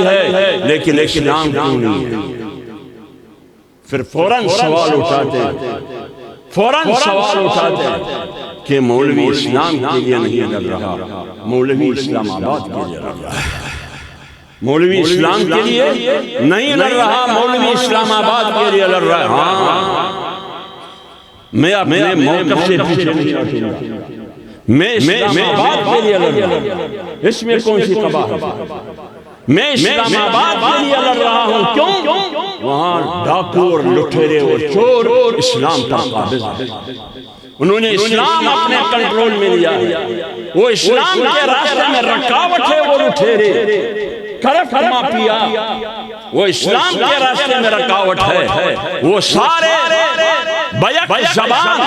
है, लेकिन इस्लाम क्यों नहीं है? फिर फौरन सवाल उठाते कि मौलवी इस्लाम के लिए नहीं लड़ रहा, मौलवी इस्लामाबाद के लिए लड़ रहा है। मौलवी इस्लाम के लिए नहीं लड़ रहा, मौलवी इस्लामाबाद के लिए लड़ रहा है। हाँ, मैं अपने मौक़िफ़ से पीछे नहीं हटूंगा, मैं इस्लामाबाद के लिए लड़ रहा हूं। इसमें कौन सी कबाहत है? मैं इस्लामाबाद के लिए लड़ रहा हूं। क्यों? वहां डाकू और लुटेरे और चोर इस्लाम पर काबिज हैं। उन्होंने इस्लाम अपने कंट्रोल में लिया है। वो इस्लाम के रास्ते में रुकावट है। वो लुटेरे करफ माफिया, वो इस्लाम के रास्ते में रुकावट है। वो सारे बैक ज़बान,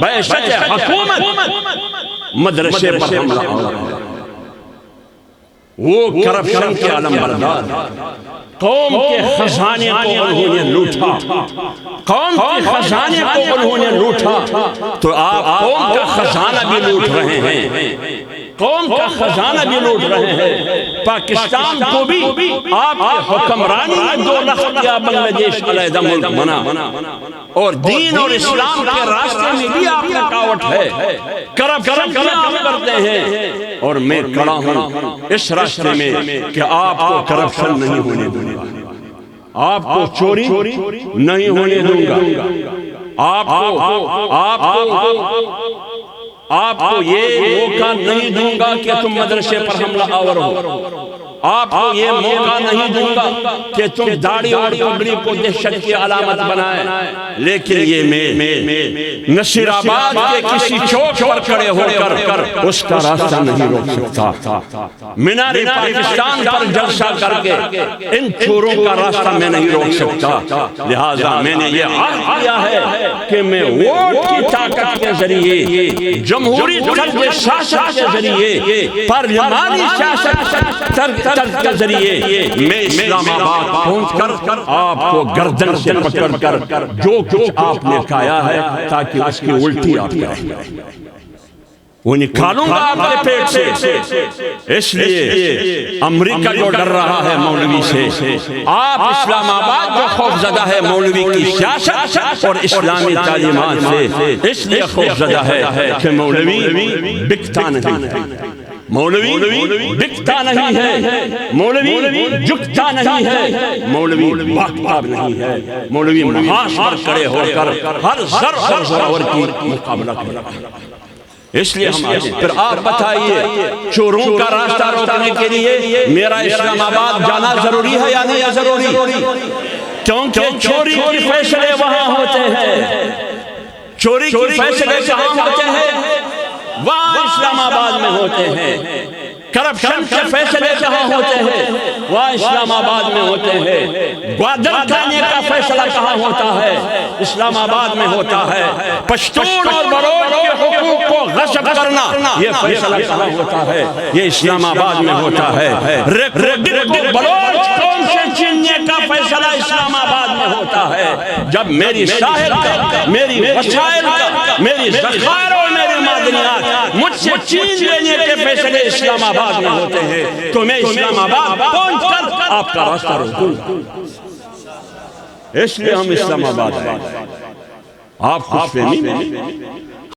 बैशत हुकूमत मदरसे पर हमला है। वो करप्शन के अलमबरदार, कौम के खजाने को उन्होंने लूटा, कौम के खजाने को उन्होंने लूटा। तो आप कौम का खजाना भी लूट रहे हैं, कौम का खजाना भी लूट रहे हैं। पाकिस्तान को भी आपके हुक्मरानी में 2 लाख किया, बांग्लादेश अलहदा मुल्क बना, और दीन और इस्लाम के रास्ते में भी आप रुकावट है। करप्शन करते हैं, और मैं खड़ा हूं इस रास्ते में कि आपको करप्शन नहीं होने दूंगा, आपको चोरी नहीं होने दूंगा, आपको ये मौका नहीं दूंगा कि तुम मदरसे पर हमला आवर हो, आपको ये मौका नहीं दूंगा कि तुम दाढ़ी और पगड़ी को दहशत की अलामत बनाए। लेकिन ये मैं नसीराबाद के किसी चौक पर खड़े होकर उसका रास्ता नहीं रोक सकता। मीनार पाकिस्तान पर जलसा करके इन चोरों का रास्ता मैं नहीं रोक सकता। लिहाजा मैंने ये आज़ किया है कि मैं वोट की ताकत के जरिए, जमहूरी शासन के जरिए, पार्लिमानी शासन के जरिए मैं इस्लामाबाद पहुंचकर आपको गर्दन से पकड़कर जो कुछ आपने खाया है, ताकि उसकी उल्टी आप करें, वो निकालूंगा आपके पेट से। इसलिए अमेरिका जो डर रहा है मौलवी से, आप इस्लामाबाद जो खौफजदा है मौलवी की सियासत और इस्लामी तालीमात से, इसलिए खौफजदा है कि मौलवी बिकता नहीं है, मौलवी बिकता नहीं है, मौलवी झुकता नहीं है, मौलवी भागता नहीं है, मौलवी महाश पर खड़े होकर हर ज़र की मुकाबला करेगा। इसलिए हम आए। फिर आप बताइए, चोरों का रास्ता रोकने के लिए मेरा इस्लामाबाद जाना जरूरी है या नहीं जरूरी? क्योंकि चोरी के फैसले वहां होते हैं, चोरी के फैसले जहां होते हैं वहां इस्लामाबाद में होते हैं। करप्शन के फैसले जहां होते हैं वहां इस्लामाबाद में होते हैं। ग्वादर खाने का फैसला कहां होता है? इस्लामाबाद में होता है। पश्तून और बलोच के हुकूक को गस्ब करना, ये फैसला कहां होता है? ये इस्लामाबाद में होता है। बलोच कौम से छीनने का फैसला इस्लामाबाद में होता है। जब मेरी साहिल का, मेरी वसाइल का, मेरी ज़खायर और मेरी मादनियात मुझसे छीन लेने के फैसले इस्लामाबाद में होते हैं, तो मैं इस्लामाबाद पहुंचकर आपका रास्ता रोकूंगा। इसलिए हम इस्लामाबाद आए। आप खुश नहीं?